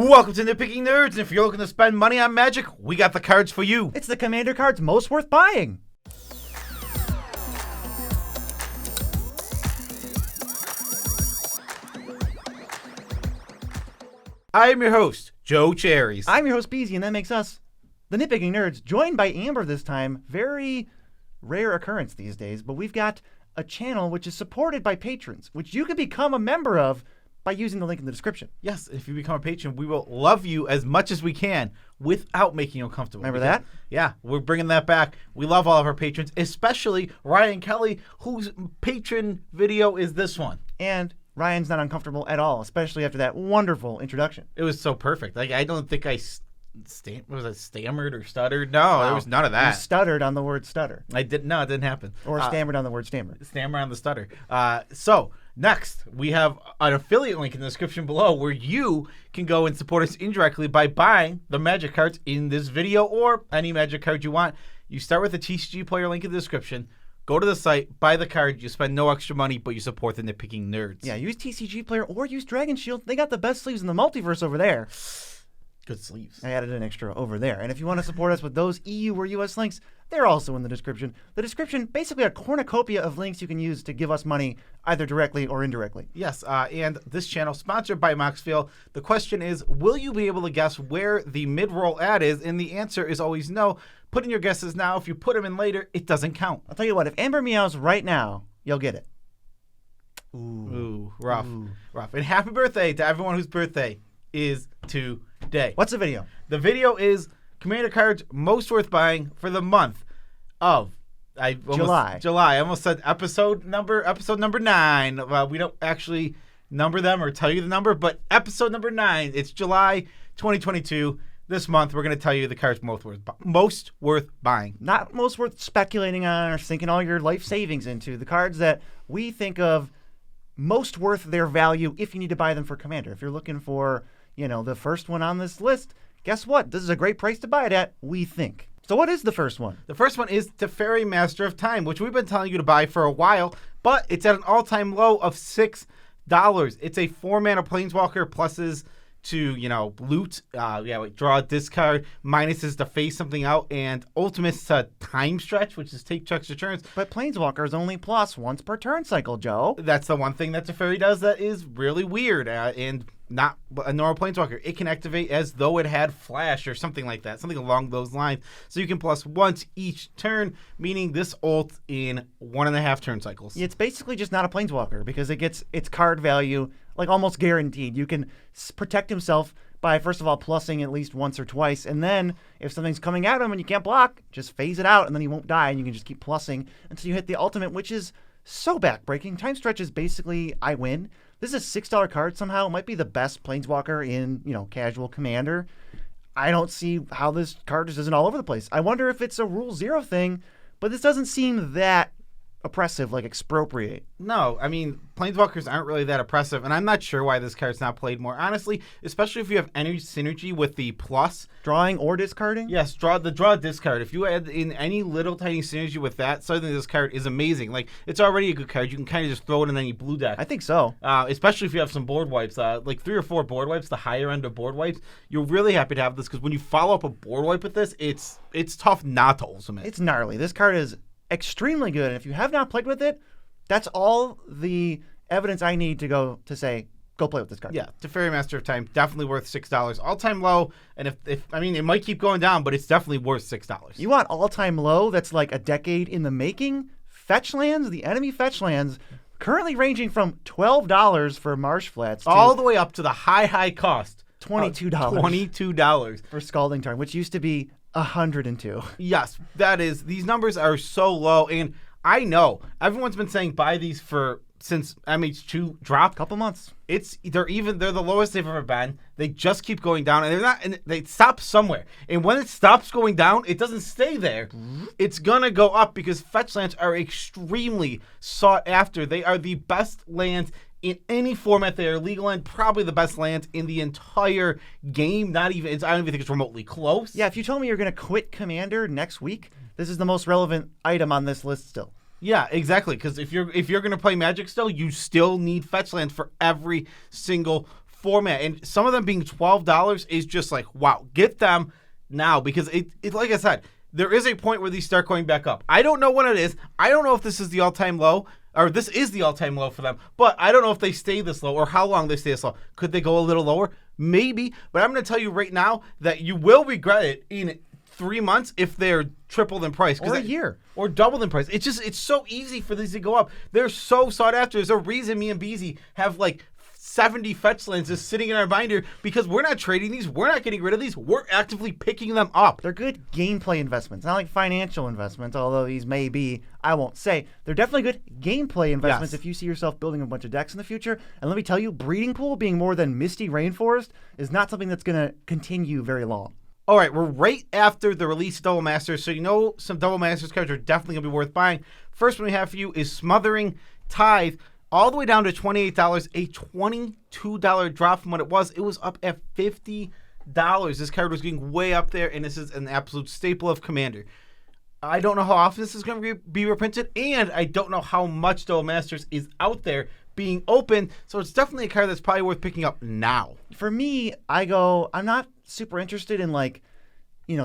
Welcome to Nitpicking Nerds, and if you're looking to spend money on Magic, we got the cards for you. It's the Commander cards most worth buying. I'm your host, Joe Cherries. I'm your host, Beezy, and that makes us the Nitpicking Nerds, joined by Amber this time. Very rare occurrence these days, but we've got a channel which is supported by patrons, which you can become a member of by using the link in the description. Yes, if you become a patron, we will love you as much as we can without making you uncomfortable. Remember that? Yeah, we're bringing that back. We love all of our patrons, especially Ryan Kelly, whose patron video is this one. And Ryan's not uncomfortable at all, especially after that wonderful introduction. It was so perfect. Like, I don't think I stammered or stuttered. No, there was none of that. You stuttered on the word stutter. I didn't. No, it didn't happen. Or stammered on the word stammer. Stammer on the stutter. So next, we have an affiliate link in the description below where you can go and support us indirectly by buying the Magic cards in this video or any Magic card you want. You start with the TCG player link in the description. Go to the site, buy the card. You spend no extra money, but you support the Nitpicking Nerds. Yeah, use TCG player or use Dragon Shield. They got the best sleeves in the multiverse over there. Good sleeves. I added an extra over there. And if you want to support us with those EU or US links, they're also in the description. The description, basically a cornucopia of links you can use to give us money either directly or indirectly. Yes, and this channel, sponsored by Moxfield. The question is, will you be able to guess where the mid-roll ad is? And the answer is always no. Put in your guesses now. If you put them in later, it doesn't count. I'll tell you what, if Amber meows right now, you'll get it. Ooh, rough. Rough. And happy birthday to everyone whose birthday is today. What's the video? The video is Commander cards most worth buying for the month of July. I almost said episode number 9. We don't actually number them or tell you the number, but episode number 9. It's July 2022. This month, we're going to tell you the cards most worth buying. Not most worth speculating on or sinking all your life savings into. The cards that we think of most worth their value if you need to buy them for Commander. If you're looking for, the first one on this list, guess what? This is a great price to buy it at, we think. So what is the first one? The first one is Teferi, Master of Time, which we've been telling you to buy for a while, but it's at an all-time low of $6. It's a 4-mana Planeswalker, pluses to, loot, draw, discard, minuses to phase something out, and ultimates to time stretch, which is take checks returns. But Planeswalkers only plus once per turn cycle, Joe. That's the one thing that Teferi does that is really weird and not a normal Planeswalker. It can activate as though it had Flash or something like that, something along those lines. So you can plus once each turn, meaning this ult in 1.5 turn cycles. It's basically just not a Planeswalker because it gets its card value like almost guaranteed. You can protect himself by, first of all, plussing at least once or twice. And then if something's coming at him and you can't block, just phase it out and then he won't die and you can just keep plussing until you hit the ultimate, which is so backbreaking. Time stretch is basically I win. This is a $6 card somehow. It might be the best Planeswalker in, casual Commander. I don't see how this card just isn't all over the place. I wonder if it's a Rule 0 thing, but this doesn't seem that oppressive like Expropriate. No, I mean, Planeswalkers aren't really that oppressive, and I'm not sure why this card's not played more. Honestly, especially if you have any synergy with the plus. Drawing or discarding? Yes, draw discard. If you add in any little tiny synergy with that, suddenly this card is amazing. Like, it's already a good card. You can kind of just throw it in any blue deck. I think so. Especially if you have some board wipes. Like 3 or 4 board wipes, the higher end of board wipes. You're really happy to have this because when you follow up a board wipe with this, it's tough not to ultimate. It's gnarly. This card is extremely good, and if you have not played with it, that's all the evidence I need to go play with this card. Yeah, Teferi, Master of Time, definitely worth $6. All-time low, and if it might keep going down, but it's definitely worth $6. You want all-time low that's like a decade in the making? Fetchlands, the enemy Fetchlands, currently ranging from $12 for Marsh Flats to all the way up to the high cost. $22. $22 for Scalding Tarn, which used to be $102. Yes, these numbers are so low, and I know everyone's been saying buy these since MH2 dropped. Couple months. They're the lowest they've ever been. They just keep going down, and they stop somewhere. And when it stops going down, it doesn't stay there. It's gonna go up because Fetchlands are extremely sought after. They are the best lands in any format. They are legal and probably the best lands in the entire game. I don't even think it's remotely close. Yeah, if you told me you're going to quit Commander next week, this is the most relevant item on this list still. Yeah, exactly. Because if you're going to play Magic still, you still need Fetchlands for every single format, and some of them being $12 is just like, wow, get them now, because it like I said, there is a point where these start going back up. I don't know when it is. I don't know if this is the all-time low, or this is the all-time low for them, but I don't know if they stay this low or how long they stay this low. Could they go a little lower? Maybe, but I'm going to tell you right now that you will regret it in 3 months if they're tripled in price. Or a year. Or doubled in price. It's so easy for these to go up. They're so sought after. There's a reason me and Beezy have like 70 Fetchlands just sitting in our binder, because we're not trading these. We're not getting rid of these. We're actively picking them up. They're good gameplay investments, not like financial investments, although these may be, I won't say. They're definitely good gameplay investments if you see yourself building a bunch of decks in the future. And let me tell you, Breeding Pool being more than Misty Rainforest is not something that's going to continue very long. All right, we're right after the release of Double Masters, so you know some Double Masters cards are definitely going to be worth buying. First one we have for you is Smothering Tithe, all the way down to $28, a $22 drop from what it was. It was up at $50. This card was getting way up there, and this is an absolute staple of Commander. I don't know how often this is going to be reprinted, and I don't know how much Double Masters is out there being open, so it's definitely a card that's probably worth picking up now. For me, I'm not super interested in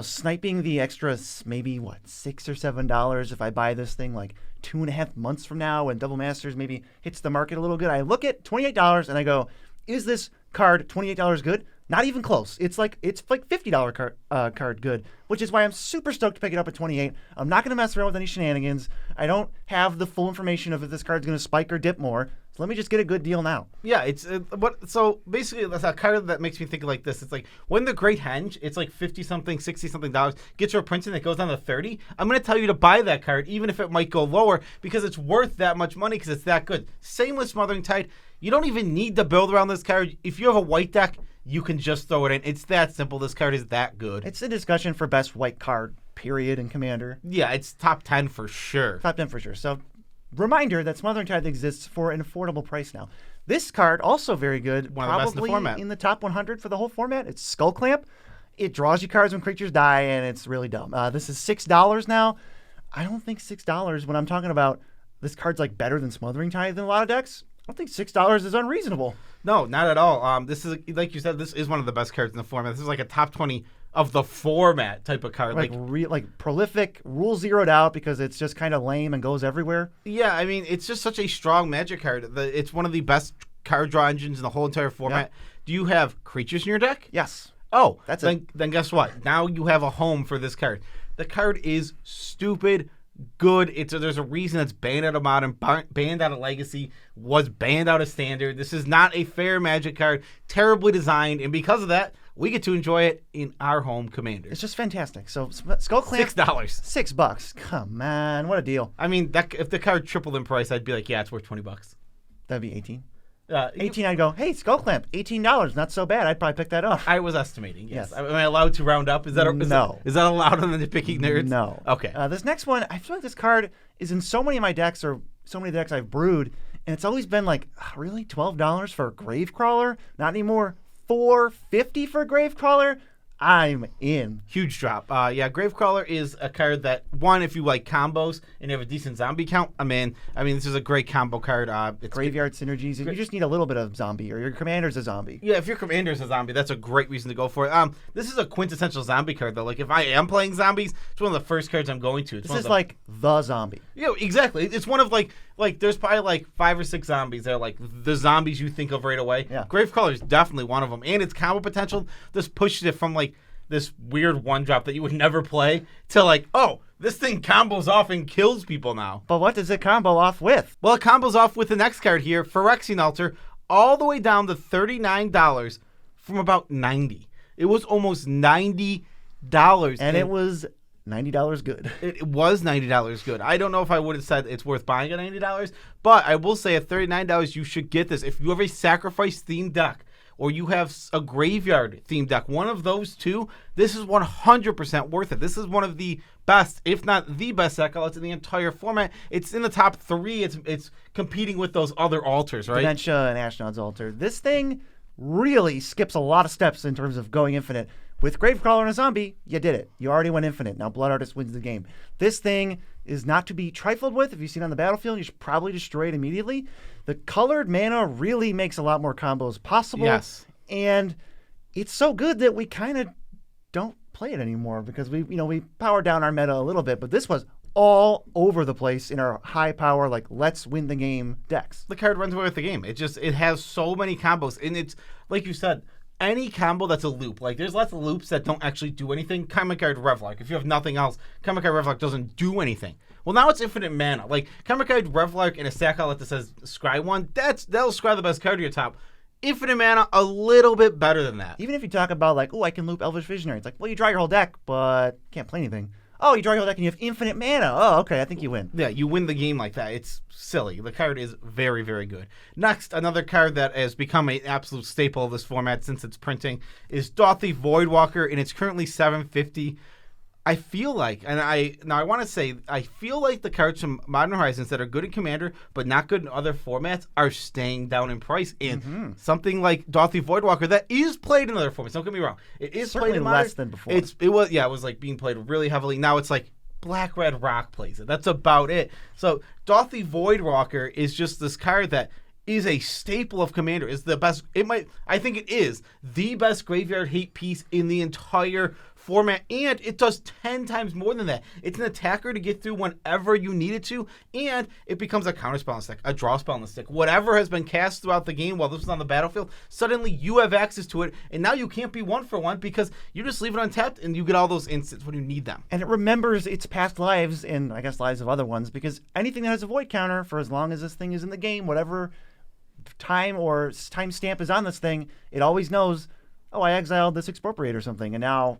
sniping the extra, maybe $6 or $7 if I buy this thing like 2.5 months from now when Double Masters maybe hits the market a little good. I look at $28 and I go, is this card $28 good? Not even close. It's like $50 card good, which is why I'm super stoked to pick it up at $28. I'm not going to mess around with any shenanigans. I don't have the full information of if this card's going to spike or dip more. So let me just get a good deal now. Yeah, so basically that's a card that makes me think like this. It's like when the Great Henge, it's like $50-something, $60-something gets reprinted and it goes down to $30. I'm going to tell you to buy that card, even if it might go lower, because it's worth that much money because it's that good. Same with Smothering Tithe. You don't even need to build around this card. If you have a white deck, you can just throw it in. It's that simple. This card is that good. It's a discussion for best white card, period, in Commander. Yeah, it's top 10 for sure. Top 10 for sure. So, reminder that Smothering Tithe exists for an affordable price now. This card, also very good. One of the best in the format. In the top 100 for the whole format. It's Skull Clamp. It draws you cards when creatures die, and it's really dumb. This is $6 now. I don't think $6, when I'm talking about this card's like better than Smothering Tithe in a lot of decks, I don't think $6 is unreasonable. No, not at all. This is, like you said, this is one of the best cards in the format. This is like a top 20 of the format type of card. Like prolific, rule zeroed out because it's just kind of lame and goes everywhere. Yeah, I mean, it's just such a strong Magic card. It's one of the best card draw engines in the whole entire format. Yep. Do you have creatures in your deck? Yes. Oh, then guess what? Now you have a home for this card. The card is stupid good. There's a reason it's banned out of Modern, banned out of Legacy, was banned out of Standard. This is not a fair Magic card, terribly designed, and because of that, we get to enjoy it in our home Commander. It's just fantastic. So Skull Clamp, $6. $6. Come on, what a deal. I mean, if the card tripled in price, I'd be like, yeah, it's worth $20. That'd be 18. 18, I'd go, hey, Skull Clamp, $18, not so bad. I'd probably pick that up. I was estimating, yes. Am I allowed to round up? Is that allowed on the Nitpicking Nerds? No. Okay. This next one, I feel like this card is in so many of my decks, or so many decks I've brewed, and it's always been like, really, $12 for a Gravecrawler? Not anymore. $4.50 for a Gravecrawler? I'm in. Huge drop. Yeah, Gravecrawler is a card that, one, if you like combos and you have a decent zombie count, I'm in. I mean, this is a great combo card. It's Graveyard synergies. You just need a little bit of zombie, or your commander's a zombie. Yeah, if your commander's a zombie, that's a great reason to go for it. This is a quintessential zombie card, though. Like, if I am playing zombies, it's one of the first cards I'm going to. This is like the zombie. Yeah, exactly. It's one of, like there's probably, like, 5 or 6 zombies that are, like, the zombies you think of right away. Yeah. Gravecrawler is definitely one of them. And its combo potential just pushes it from, like, this weird one-drop that you would never play to, like, oh, this thing combos off and kills people now. But what does it combo off with? Well, it combos off with the next card here, Ferexian Alter, all the way down to $39 from about $90. It was almost $90. And it was $90 good. It was $90 good. I don't know if I would have said it's worth buying at $90, but I will say at $39 you should get this. If you have a sacrifice-themed deck, or you have a graveyard-themed deck, one of those two, this is 100% worth it. This is one of the best, if not the best deck outlets in the entire format. It's in the top 3. It's competing with those other altars, right? Dementia and Ashnod's Altar. This thing really skips a lot of steps in terms of going infinite With Gravecrawler and a zombie, you did it. You already went infinite. Now Blood Artist wins the game. This thing is not to be trifled with. If you see it on the battlefield, you should probably destroy it immediately. The colored mana really makes a lot more combos possible. Yes. And it's so good that we kind of don't play it anymore because we powered down our meta a little bit, but this was all over the place in our high power, like, let's win the game decks. The card runs away with the game. It has so many combos, and it's like you said, any combo that's a loop. Like, there's lots of loops that don't actually do anything. Common card Revlark. If you have nothing else, Common card Revlark doesn't do anything. Well, now it's infinite mana. Like, Common card Revlark in a sack outlet that says scry 1, that'll scry the best card to your top. Infinite mana, a little bit better than that. Even if you talk about, like, I can loop Elvish Visionary. It's like, well, you draw your whole deck, but can't play anything. Oh, you draw your whole deck and you have infinite mana. Oh, okay, I think you win. Yeah, you win the game like that. It's silly. The card is very, very good. Next, another card that has become an absolute staple of this format since its printing is Dorothy Voidwalker, and it's currently $750. I feel like, and I want to say, I feel like the cards from Modern Horizons that are good in Commander but not good in other formats are staying down in price. And something like Dorothy Voidwalker that is played in other formats. Don't get me wrong, it is certainly played in less than before. It was like being played really heavily. Now it's like Black Red Rock plays it. That's about it. So Dorothy Voidwalker is just this card that is a staple of Commander. Is the best. I think it is the best graveyard hate piece in the entire format, and it does 10 times more than that. It's an attacker to get through whenever you need it to, and it becomes a counterspell on the stick, a draw spell on the stick. Whatever has been cast throughout the game while this is on the battlefield, suddenly you have access to it, and now you can't be 1-for-1 because you just leave it untapped and you get all those instants when you need them. And it remembers its past lives and, I guess, lives of other ones, because anything that has a void counter, for as long as this thing is in the game, whatever time or time stamp is on this thing, it always knows, oh, I exiled this Expropriate or something, and now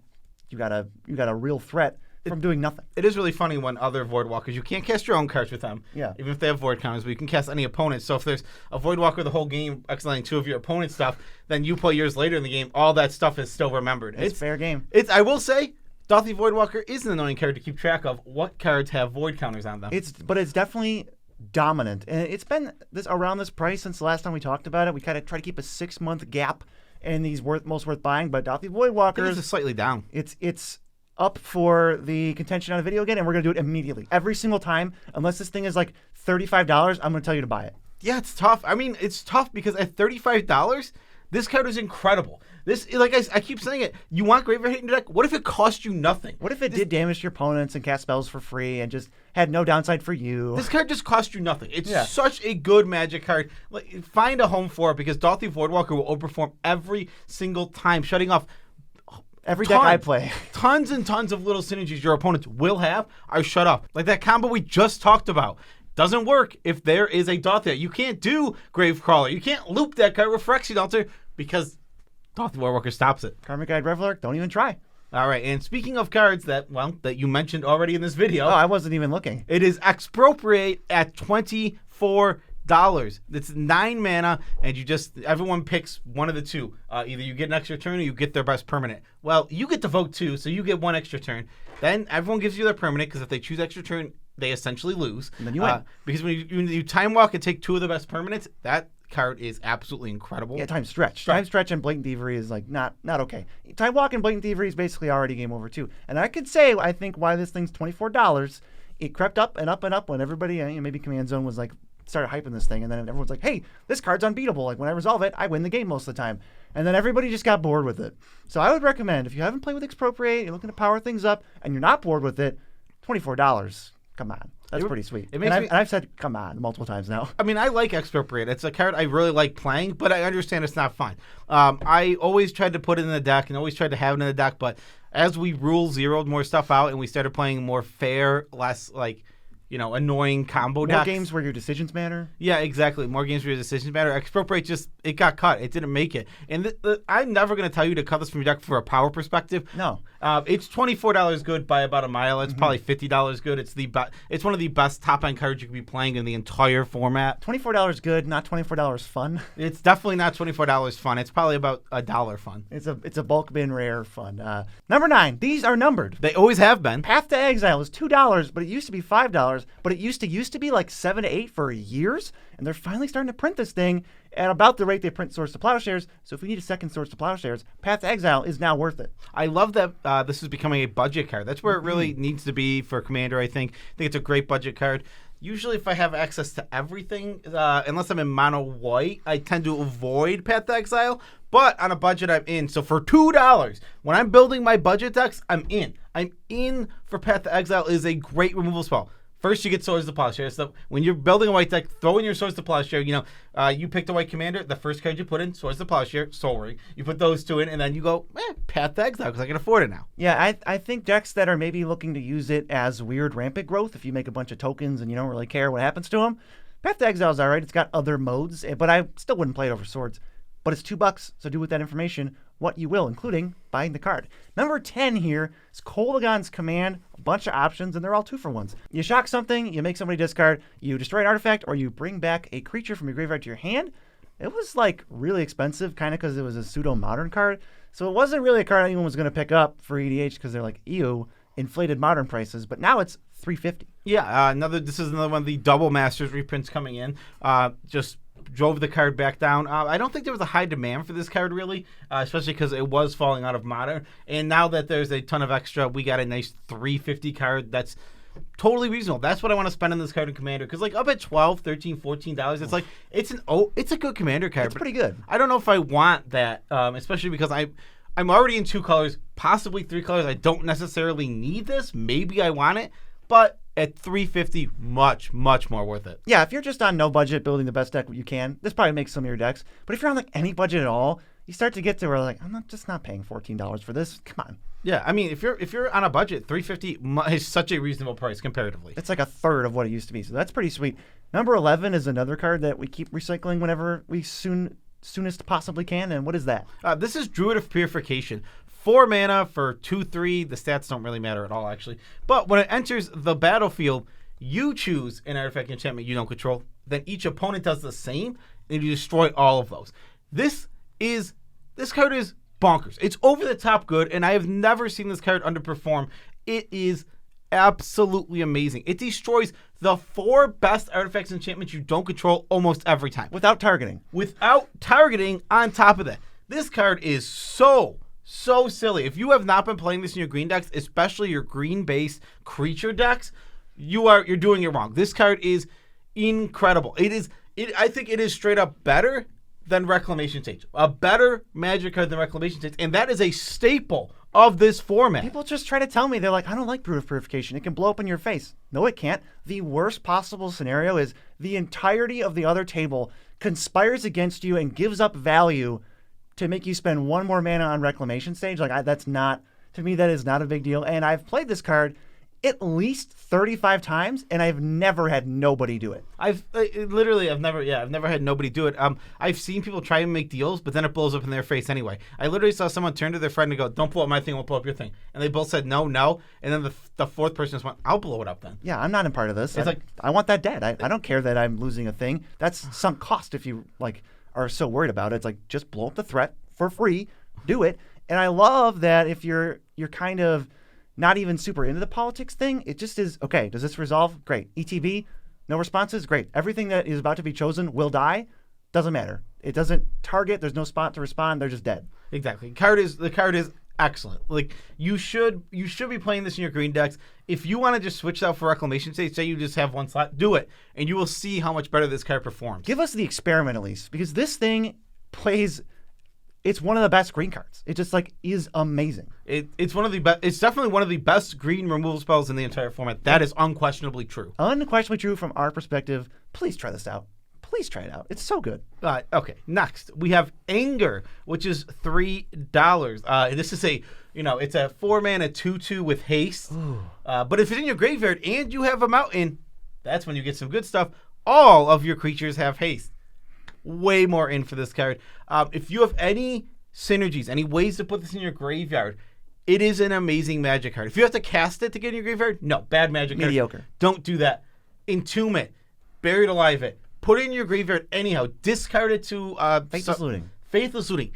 you got a real threat from doing nothing. It is really funny when other Voidwalkers, you can't cast your own cards with them, even if they have void counters, but you can cast any opponent. So if there's a Voidwalker the whole game exiling 2 of your opponent's stuff, then you play years later in the game, all that stuff is still remembered. It's fair game. I will say, Dorothy Voidwalker is an annoying card to keep track of what cards have void counters on them. But it's definitely dominant, and it's been around this price since the last time we talked about it. We kind of try to keep a 6-month gap in these most worth buying, but Dorothy Voidwalker is slightly down. It's up for the contention on a video again, and we're going to do it immediately. Every single time, unless this thing is like $35, I'm going to tell you to buy it. Yeah, it's tough. I mean, it's tough because at $35, this card is incredible. This, like I keep saying it, you want Graveyard Hate in your deck? What if it cost you nothing? What if it did damage to your opponents and cast spells for free and just had no downside for you? This card just cost you nothing. It's such a good Magic card. Like, find a home for it because Dorothy Voidwalker will overperform every single time, shutting off every deck I play. Tons and tons of little synergies your opponents will have are shut off. Like that combo we just talked about. Doesn't work if there is a Dorothy. You can't do Gravecrawler. You can't loop that card with Ferexian Alter because Dorothy Voidwalker stops it. Karmic Guide Revlark, don't even try. All right, and speaking of cards that you mentioned already in this video. Oh, I wasn't even looking. It is Expropriate at $24. It's 9 mana, and everyone picks one of the two. Either you get an extra turn or you get their best permanent. Well, you get to vote 2, so you get 1 extra turn. Then everyone gives you their permanent, because if they choose extra turn, they essentially lose. And then you win. Because when you time walk and take 2 of the best permanents, that card is absolutely incredible. Yeah, Time Stretch and Blatant Thievery is like not okay. Time Walk and Blatant Thievery is basically already game over too. And I could say, I think why this thing's $24, it crept up and up and up when everybody, maybe Command Zone was like, started hyping this thing, and then everyone's like, hey, this card's unbeatable. Like when I resolve it, I win the game most of the time. And then everybody just got bored with it. So I would recommend, if you haven't played with Expropriate, you're looking to power things up, and you're not bored with it, $24. Come on. That's pretty sweet. And I've said, come on, multiple times now. I mean, I like Expropriate. It's a card I really like playing, but I understand it's not fun. I always tried to put it in the deck and always tried to have it in the deck, but as we zeroed more stuff out and we started playing more fair, less annoying combo decks. More games where your decisions matter? Yeah, exactly. More games where your decisions matter. Expropriate it got cut. It didn't make it. And I'm never going to tell you to cut this from your deck for a power perspective. No. It's $24 good by about a mile. It's probably $50 good. It's one of the best top-end cards you could be playing in the entire format. $24 good, not $24 fun. It's definitely not $24 fun. It's probably about $1 fun. It's a bulk bin rare fun. Number 9. These are numbered. They always have been. Path to Exile is $2, but it used to be $5. $10, but it used to be like 7 to 8 for years, and they're finally starting to print this thing at about the rate they print Swords to Plowshares. So if we need a second Swords to Plowshares, Path to Exile is now worth it. I love that this is becoming a budget card. That's where it really needs to be for Commander, I think. I think it's a great budget card. Usually if I have access to everything, unless I'm in mono white, I tend to avoid Path to Exile. But on a budget, I'm in. So for $2, when I'm building my budget decks, I'm in. I'm in for Path to Exile. Is a great removal spell. First, you get Swords to Plowshare. So when you're building a white deck, throw in your Swords to Plowshare. You picked a white commander. The first card you put in, Swords to Plowshare, Soul Ring. You put those two in, and then you go, Path to Exile, because I can afford it now. Yeah, I think decks that are maybe looking to use it as weird rampant growth, if you make a bunch of tokens and you don't really care what happens to them, Path to Exile is all right. It's got other modes, but I still wouldn't play it over Swords. But it's $2, so do with that information what you will, including buying the card. Number 10 here is Kobolons Command, a bunch of options, and they're all 2-for-1s. You shock something, you make somebody discard, you destroy an artifact, or you bring back a creature from your graveyard to your hand. It was like really expensive, kind of because it was a pseudo-modern card. So it wasn't really a card anyone was going to pick up for EDH because they're like, ew, inflated modern prices. But now it's $350. Yeah, this is another one of the double Masters reprints coming in. Just drove the card back down. I don't think there was a high demand for this card, really, especially because it was falling out of Modern. And now that there's a ton of extra, we got a nice $350 card that's totally reasonable. That's what I want to spend on this card in Commander, because up at $12, $13, $14, it's like it's a good Commander card. It's pretty good. I don't know if I want that, especially because I'm already in 2 colors, possibly 3 colors. I don't necessarily need this. Maybe I want it, but at $350, much, much more worth it. Yeah, if you're just on no budget building the best deck you can, this probably makes some of your decks. But if you're on any budget at all, you start to get to where I'm not paying $14 for this. Come on. Yeah, I mean, if you're on a budget, $350 is such a reasonable price comparatively. It's like a third of what it used to be, so that's pretty sweet. Number 11 is another card that we keep recycling whenever we soonest possibly can, and what is that? This is Druid Purification. 4 mana for 2/3. The stats don't really matter at all, actually. But when it enters the battlefield, you choose an artifact enchantment you don't control. Then each opponent does the same, and you destroy all of those. This card is bonkers. It's over the top good, and I have never seen this card underperform. It is absolutely amazing. It destroys the 4 best artifacts and enchantments you don't control almost every time. Without targeting. Without targeting on top of that. This card is so silly. If you have not been playing this in your green decks, especially your green-based creature decks, you're doing it wrong. This card is incredible. I think it is straight up better than Reclamation Sage. A better Magic card than Reclamation Sage, and that is a staple of this format. People just try to tell me, they're like, I don't like Druid Purification. It can blow up in your face. No, it can't. The worst possible scenario is the entirety of the other table conspires against you and gives up value to make you spend 1 more mana on Reclamation Stage. To me, that is not a big deal. And I've played this card at least 35 times, and I've never had nobody do it. I've never had nobody do it. I've seen people try and make deals, but then it blows up in their face anyway. I literally saw someone turn to their friend and go, "Don't blow up my thing, we'll blow up your thing." And they both said no, and then the 4th person just went, "I'll blow it up then." Yeah, I'm not in part of this. It's I want that dead. I don't care that I'm losing a thing. That's sunk cost if you are so worried about it. It's like, just blow up the threat for free, do it. And I love that if you're kind of not even super into the politics thing, it just is, okay, does this resolve? Great. ETB, no responses? Great. Everything that is about to be chosen will die? Doesn't matter. It doesn't target, there's no spot to respond, they're just dead. Exactly. The card is excellent. You should be playing this in your green decks. If you want to just switch out for Reclamation Stage, say you just have 1 slot, do it, and you will see how much better this card performs. Give us the experiment at least, because this thing plays... It's one of the best green cards. It just is amazing. It's one of the best. It's definitely one of the best green removal spells in the entire format. That is unquestionably true. Unquestionably true from our perspective. Please try this out. Please try it out. It's so good. Okay. Next, we have Anger, which is $3. This is it's a 4 mana 2/2 with haste. But if it's in your graveyard and you have a mountain, that's when you get some good stuff. All of your creatures have haste. Way more in for this card. If you have any synergies, any ways to put this in your graveyard, it is an amazing Magic card. If you have to cast it to get in your graveyard, no, bad Magic card. Mediocre. Don't do that. Entomb it. Buried Alive it. Put it in your graveyard anyhow. Discard it to... Faithless Looting. Faithless Looting.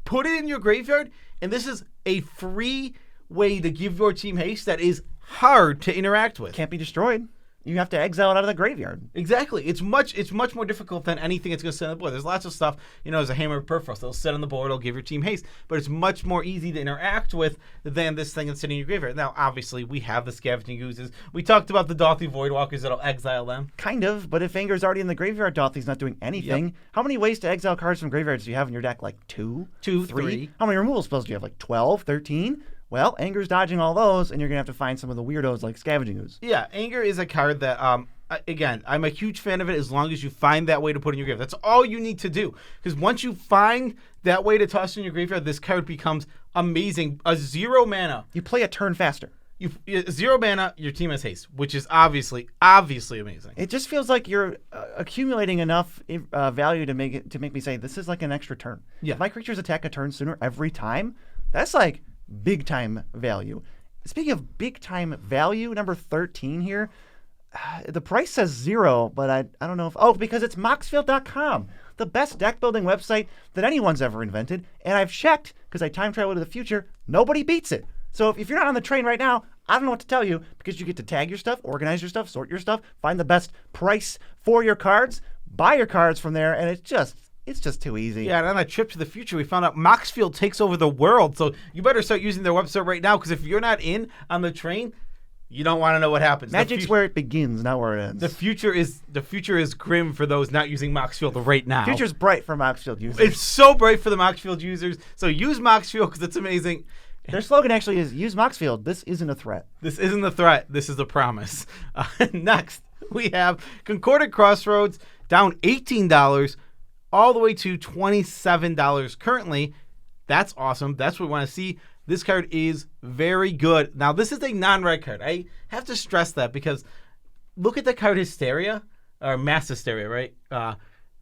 Put it in your graveyard, and this is a free way to give your team haste that is hard to interact with. Can't be destroyed. You have to exile it out of the graveyard. Exactly. It's much more difficult than anything it's going to sit on the board. There's lots of stuff, as a Hammer of Perforce. It'll sit on the board, it'll give your team haste, but it's much more easy to interact with than this thing that's sitting in your graveyard. Now, obviously, we have the Scavenging Oozes. We talked about the Dorothy Voidwalkers that'll exile them. Kind of, but if Anger's already in the graveyard, Dorothy's not doing anything. Yep. How many ways to exile cards from graveyards do you have in your deck? Like 2? 2, 3? 3. How many removal spells do you have? Like 12, 13? Well, Anger's dodging all those, and you're going to have to find some of the weirdos like Scavenging Ooze. Yeah, Anger is a card that, again, I'm a huge fan of it as long as you find that way to put in your graveyard. That's all you need to do. Because once you find that way to toss in your graveyard, this card becomes amazing. A 0 mana. You play a turn faster. 0 mana, your team has haste, which is obviously amazing. It just feels like you're accumulating enough value to make me say this is like an extra turn. Yeah. If my creatures attack a turn sooner every time, that's like big time value. Speaking of big time value, number 13 here, the price says 0, but I don't know if because it's moxfield.com, the best deck building website that anyone's ever invented, and I've checked because I time travel to the future. Nobody beats it. So if you're not on the train right now, I don't know what to tell you because you get to tag your stuff, organize your stuff, sort your stuff, find the best price for your cards, buy your cards from there, and it's just too easy. Yeah, and on that trip to the future, we found out Moxfield takes over the world. So you better start using their website right now because if you're not in on the train, you don't want to know what happens. Magic's where it begins, not where it ends. The future is grim for those not using Moxfield right now. Future's bright for Moxfield users. It's so bright for the Moxfield users. So use Moxfield because it's amazing. Their slogan actually is, use Moxfield. This isn't a threat. This isn't a threat. This is a promise. Next, we have Concordant Crossroads, down $18, all the way to $27 currently. That's awesome. That's what we want to see. This card is very good. Now, this is a non-red card. I have to stress that because look at the card Hysteria, or Mass Hysteria, right?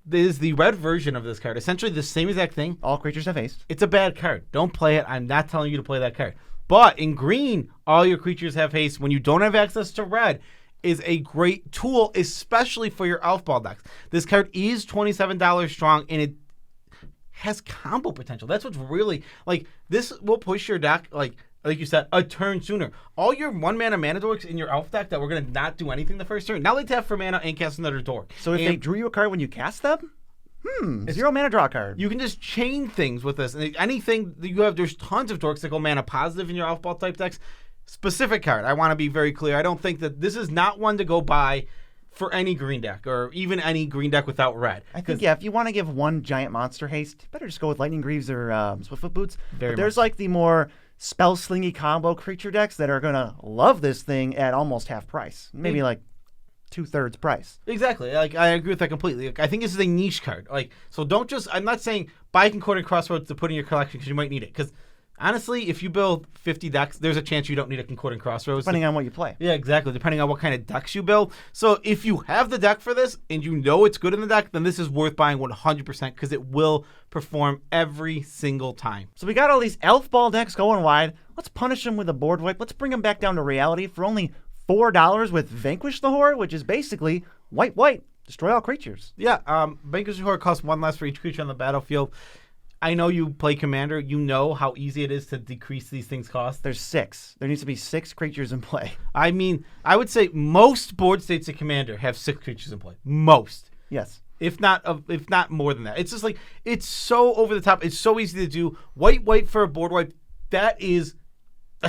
This is the red version of this card. Essentially the same exact thing. All creatures have haste. It's a bad card. Don't play it. I'm not telling you to play that card. But in green, all your creatures have haste. When you don't have access to red, is a great tool, especially for your elf ball decks. This card is $27 strong, and it has combo potential. That's what's really, this will push your deck, like you said, a turn sooner. All your 1-mana mana dorks in your elf deck that were going to not do anything the first turn, now they tap for mana and cast another dork. So if they drew you a card when you cast them? 0 mana draw card. You can just chain things with this. And anything that you have, there's tons of dorks that go mana positive in your elf ball type decks. Specific card. I want to be very clear. I don't think that this is not one to go buy for any green deck or even any green deck without red. I think, if you want to give one giant monster haste, you better just go with Lightning Greaves or Swiftfoot Boots. But there's the more spell slingy combo creature decks that are going to love this thing at almost half price. Maybe 2/3 price. Exactly. I agree with that completely. I think this is a niche card. So don't just, I'm not saying buy Concordant Crossroads to put in your collection because you might need it. Because honestly, if you build 50 decks, there's a chance you don't need a Concordant Crossroads. Depending on what you play. Yeah, exactly. Depending on what kind of decks you build. So if you have the deck for this and you know it's good in the deck, then this is worth buying 100% because it will perform every single time. So we got all these elf ball decks going wide. Let's punish them with a board wipe. Let's bring them back down to reality for only $4 with Vanquish the Horde, which is basically white, destroy all creatures. Yeah, Vanquish the Horde costs 1 less for each creature on the battlefield. I know you play Commander. You know how easy it is to decrease these things' cost. There's 6. There needs to be 6 creatures in play. I mean, I would say most board states of Commander have 6 creatures in play. Most. Yes. If not more than that. It's just it's so over the top. It's so easy to do. White for a board wipe. That is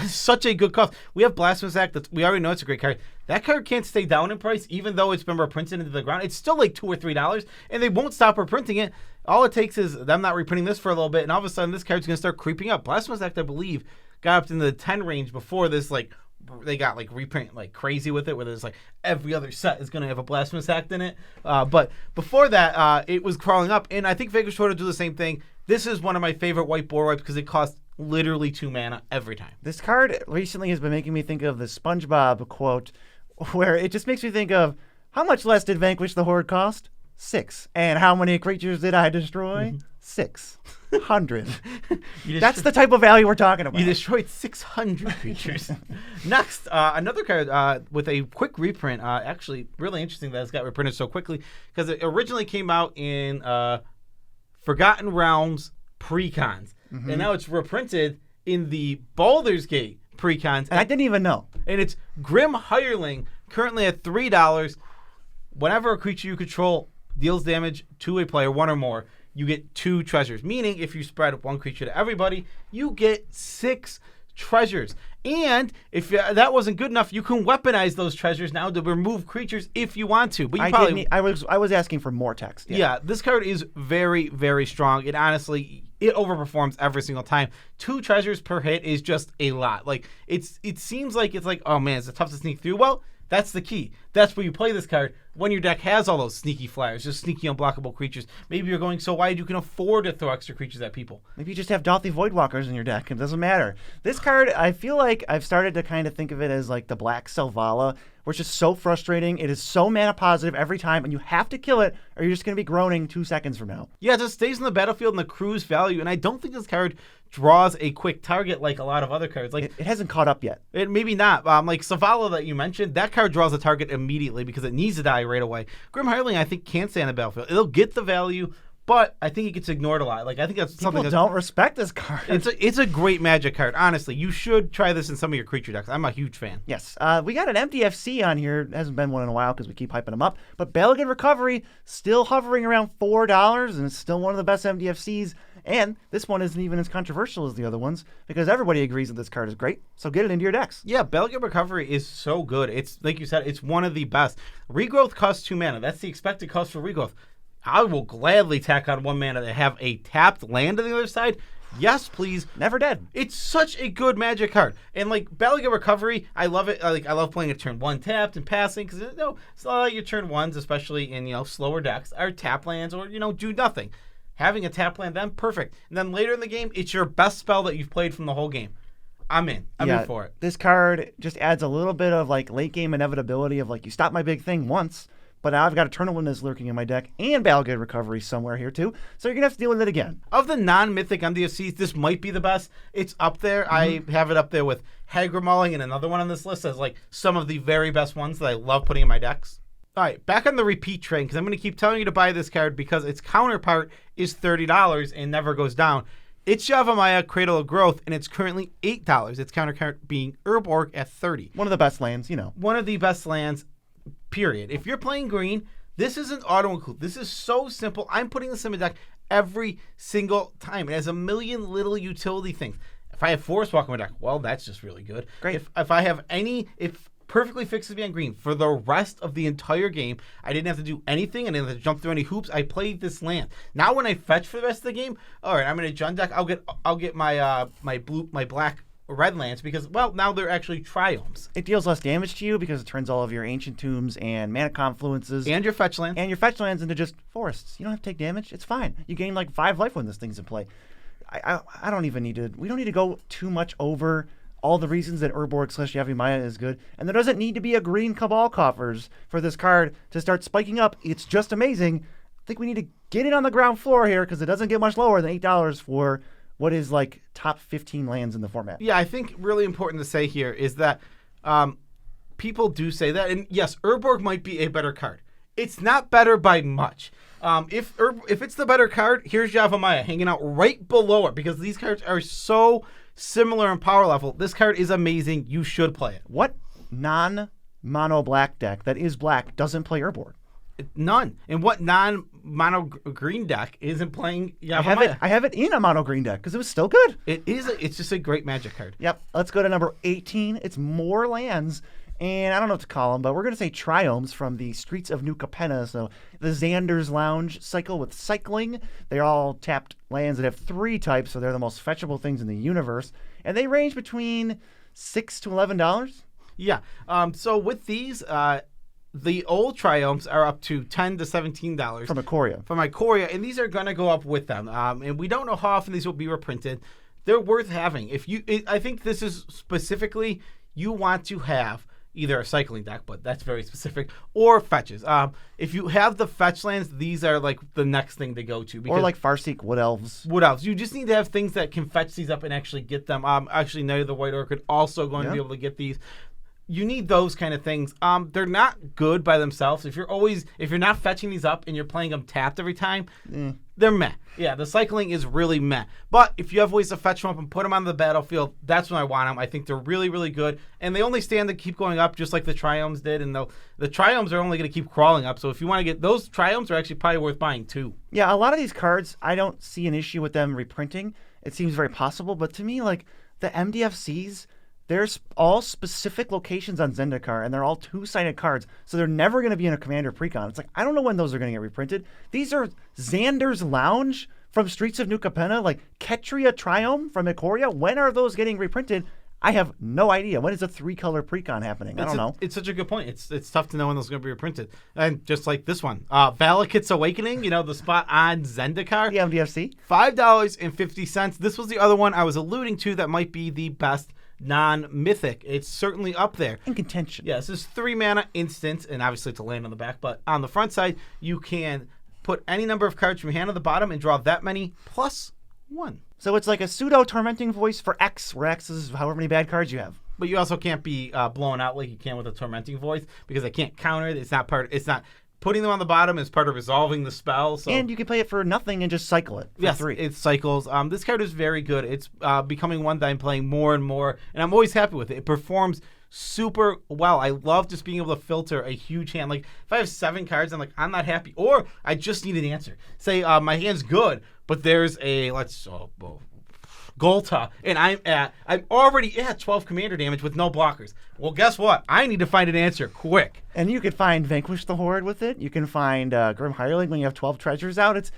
such a good cost. We have Blasphemous Act. We already know it's a great card. That card can't stay down in price, even though it's been reprinted into the ground. It's still $2 or $3, and they won't stop reprinting it. All it takes is them not reprinting this for a little bit, and all of a sudden this card's going to start creeping up. Blasphemous Act, I believe, got up into the 10 range before this, they got reprint crazy with it, where there's every other set is going to have a Blasphemous Act in it. But before that, it was crawling up, and I think Vanquish Horde will do the same thing. This is one of my favorite white board wipes because it costs literally 2 mana every time. This card recently has been making me think of the SpongeBob quote, where it just makes me think of, how much less did Vanquish the Horde cost? 6. And how many creatures did I destroy? 600. That's the type of value we're talking about. You destroyed 600 creatures. Next, another card with a quick reprint. Actually, really interesting that it's got reprinted so quickly because it originally came out in Forgotten Realms Precons. And now it's reprinted in the Baldur's Gate Precons. And I didn't even know. And it's Grim Heirling Currently at $3, whenever a creature you control deals damage to a player, one or more, you get 2 treasures. Meaning, if you spread one creature to everybody, you get 6 treasures. And if that wasn't good enough, you can weaponize those treasures now to remove creatures if you want to. But you I was asking for more text. Yeah, this card is very, very strong. It honestly, it overperforms every single time. 2 treasures per hit is just a lot. Like it seems like it's like, oh man, it's tough to sneak through. Well, that's the key. That's where you play this card when your deck has all those sneaky flyers, just sneaky unblockable creatures. Maybe you're going so wide you can afford to throw extra creatures at people. Maybe you just have Dorothy Voidwalkers in your deck. It doesn't matter. This card, I feel like I've started to kind of think of it as like the Black Selvala, which is so frustrating. It is so mana positive every time, and you have to kill it, or you're just going to be groaning 2 seconds from now. Yeah, it just stays on the battlefield and accrues value, and I don't think this card draws a quick target like a lot of other cards. Like it hasn't caught up yet. It maybe not. Like Selvala that you mentioned, that card draws a target immediately because it needs to die right away. Grim Heirling, I think, can't stay on the battlefield. It'll get the value, but I think it gets ignored a lot. Like I think that's something people don't respect this card. It's a great Magic card. Honestly, you should try this in some of your creature decks. I'm a huge fan. Yes, we got an empty FC on here. Hasn't been one in a while because we keep hyping them up. But Belgian Recovery still hovering around $4, and it's still one of the best MDFCs. And this one isn't even as controversial as the other ones because everybody agrees that this card is great. So get it into your decks. Yeah, Belgium Recovery is so good. It's like you said, it's one of the best. Regrowth costs 2 mana. That's the expected cost for Regrowth. I will gladly tack on 1 mana to have a tapped land on the other side. Yes, please. Never dead. It's such a good Magic card. And like Belgium Recovery, I love it. I love playing a turn 1 tapped and passing because it's a lot of your turn 1s, especially in slower decks, are tap lands or do nothing. Having a tap land then, perfect. And then later in the game, it's your best spell that you've played from the whole game. I'm in. I'm in for it. This card just adds a little bit of like late game inevitability of like you stop my big thing once, but now I've got Eternal Witness lurking in my deck and Belgian Recovery somewhere here too. So you're going to have to deal with it again. Of the non-mythic MDFCs, this might be the best. It's up there. Mm-hmm. I have it up there with Hagrimulling and another one on this list as like some of the very best ones that I love putting in my decks. All right, back on the repeat train, because I'm going to keep telling you to buy this card because its counterpart is $30 and never goes down. It's Yavimaya, Cradle of Growth, and it's currently $8. Its counterpart being Urborg at $30. One of the best lands, One of the best lands, period. If you're playing green, this isn't auto-include. This is so simple. I'm putting this in my deck every single time. It has a million little utility things. If I have Forest Walk in my deck, well, that's just really good. Great. If I have if perfectly fixes me on green for the rest of the entire game. I didn't have to do anything. I didn't have to jump through any hoops. I played this land. Now when I fetch for the rest of the game, all right, I'm in a Jund deck. I'll get my my black red lands because now they're actually trioms. It deals less damage to you because it turns all of your ancient tombs and mana confluences and your Fetchlands into just forests. You don't have to take damage. It's fine. You gain like 5 life when this thing's in play. I don't even need to. We don't need to go too much over all the reasons that Urborg / Yavimaya is good. And there doesn't need to be a green Cabal Coffers for this card to start spiking up. It's just amazing. I think we need to get it on the ground floor here because it doesn't get much lower than $8 for what is like top 15 lands in the format. Yeah, I think really important to say here is that people do say that. And yes, Urborg might be a better card. It's not better by much. If it's the better card, here's Yavimaya hanging out right below it because these cards are so similar in power level. This card is amazing. You should play it. What non-mono black deck that is black doesn't play Urborg? None. And what non-mono green deck isn't playing Yavimaya? I have it in a mono green deck because it was still good. It's just a great Magic card. Yep. Let's go to number 18. It's more lands. And I don't know what to call them, but we're going to say trioms from the Streets of New Capenna. So the Xander's Lounge cycle with cycling. They're all tapped lands that have 3 types, so they're the most fetchable things in the universe. And they range between $6 to $11. Yeah. So with these, the old trioms are up to $10 to $17. From Ikoria. And these are going to go up with them. And we don't know how often these will be reprinted. They're worth having. I think this is specifically you want to have either a cycling deck, but that's very specific, or fetches. If you have the Fetchlands, these are like the next thing to go to. Or like Farseek Wood Elves. You just need to have things that can fetch these up and actually get them. Actually, Knight of the White Orchid also going to be able to get these. you need those kind of things. They're not good by themselves. If you're not fetching these up and you're playing them tapped every time, they're meh. Yeah, the cycling is really meh. But if you have ways to fetch them up and put them on the battlefield, that's when I want them. I think they're really, really good. And they only stand to keep going up just like the trioms did. And the trioms are only going to keep crawling up. So if you want to get those trioms are actually probably worth buying too. Yeah, a lot of these cards, I don't see an issue with them reprinting. It seems very possible. But to me, like the MDFCs, there's all specific locations on Zendikar, and they're all two-sided cards, so they're never going to be in a Commander Precon. It's like, I don't know when those are going to get reprinted. These are Xander's Lounge from Streets of New Capenna, like Ketria Triome from Ikoria. When are those getting reprinted? I have no idea. When is a 3-color Precon happening? I don't know. It's such a good point. It's tough to know when those are going to be reprinted. And just like this one, Valakut's Awakening, the spot on Zendikar. The MDFC. $5.50. This was the other one I was alluding to that might be the best non-mythic. It's certainly up there. In contention. Yes, this is 3 mana instant, and obviously it's a land on the back, but on the front side, you can put any number of cards from your hand on the bottom and draw that many plus 1. So it's like a pseudo Tormenting Voice for X, where X is however many bad cards you have. But you also can't be blown out like you can with a Tormenting Voice because they can't counter it. It's not putting them on the bottom is part of resolving the spell. So. And you can play it for nothing and just cycle it for 3. It cycles. This card is very good. It's becoming one that I'm playing more and more, and I'm always happy with it. It performs super well. I love just being able to filter a huge hand. Like, if I have 7 cards, I'm not happy. Or I just need an answer. Say, my hand's good, but there's a, Golta, and I'm already at 12 commander damage with no blockers. Well, guess what? I need to find an answer quick. And you can find Vanquish the Horde with it. You can find Grim Heirling when you have 12 treasures out. It's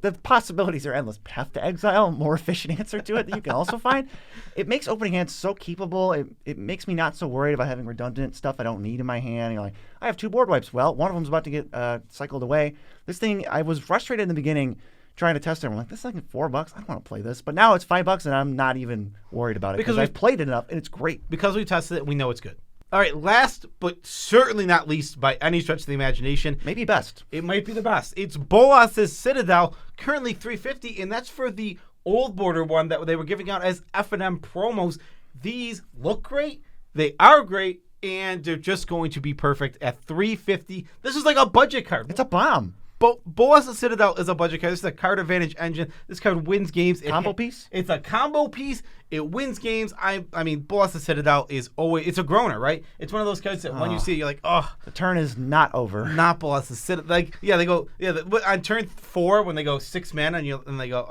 the possibilities are endless. Path to Exile, more efficient answer to it that you can also find. It makes opening hands so keepable. It makes me not so worried about having redundant stuff I don't need in my hand. You're like, I have 2 board wipes. Well, one of them's about to get cycled away. This thing, I was frustrated in the beginning trying to test it. I'm like, this is like $4. I don't want to play this. But now it's $5 and I'm not even worried about it because I've played it enough and it's great. Because we tested it, we know it's good. All right, last but certainly not least by any stretch of the imagination. Maybe best. It might be the best. It's Bolas' Citadel, currently $3.50, and that's for the old border one that they were giving out as F&M promos. These look great, they are great, and they're just going to be perfect at $3.50. This is like a budget card. It's a bomb. Bolas Citadel is a budget card. This is a card advantage engine. This card wins games. Combo piece? It's a combo piece. It wins games. I mean, Bolas Citadel is always, it's a groaner, right? It's one of those cards that when you see it, you're like, oh. The turn is not over. Not Bolas Citadel. Like, yeah, they go, on turn 4, when they go 6 mana and they go,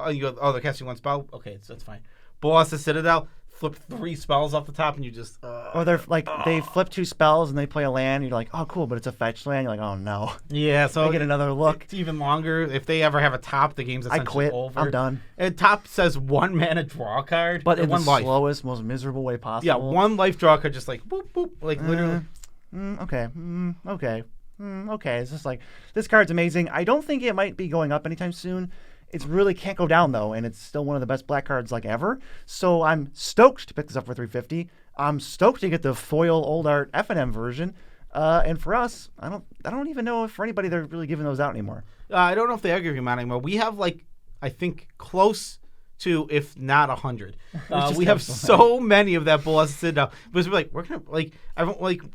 they're casting 1 spell. Okay, that's fine. Bolas Citadel, flip 3 spells off the top and you just or they're like they flip 2 spells and they play a land and you're like, oh cool, but it's a fetch land. You're like, oh no. Yeah, so I get another look. It's even longer. If they ever have a top, the game's essentially over. I'm done. And top says 1 mana draw card. But in one the life. slowest, most miserable way possible. Yeah, 1 life draw card, just like boop boop, like literally. Okay. It's just like, this card's amazing. I don't think it might be going up anytime soon. It really can't go down, though, and it's still one of the best black cards like ever. So I'm stoked to pick this up for $3.50. I'm stoked to get the foil old art F&M version. And for us, I don't even know if for anybody they're really giving those out anymore. I don't know if they are giving them out anymore. We have I think close to, if not 100. We have so many of that Bolas Citadel. Because we're gonna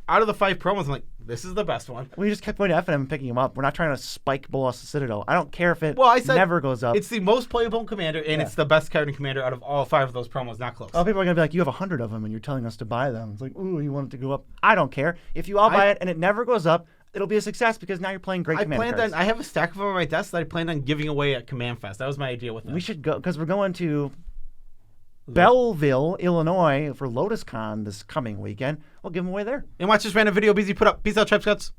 out of the 5 promos, I'm like, this is the best one. We just kept going to F&M and picking them up. We're not trying to spike Bolas Citadel. I don't care if it never goes up. It's the most playable in Commander, and it's the best card in Commander out of all 5 of those promos. Not close. Oh, people are going to be like, you have 100 of them, and you're telling us to buy them. It's like, ooh, you want it to go up. I don't care. If you all buy it and it never goes up, it'll be a success because now you're playing great Commander cards. I have a stack of them on my desk that I planned on giving away at Command Fest. That was my idea with them. We should go, because we're going to Belleville, Illinois for Lotus Con this coming weekend. We'll give them away there. And watch this random video BZ put up. Peace out, Tribe Scouts.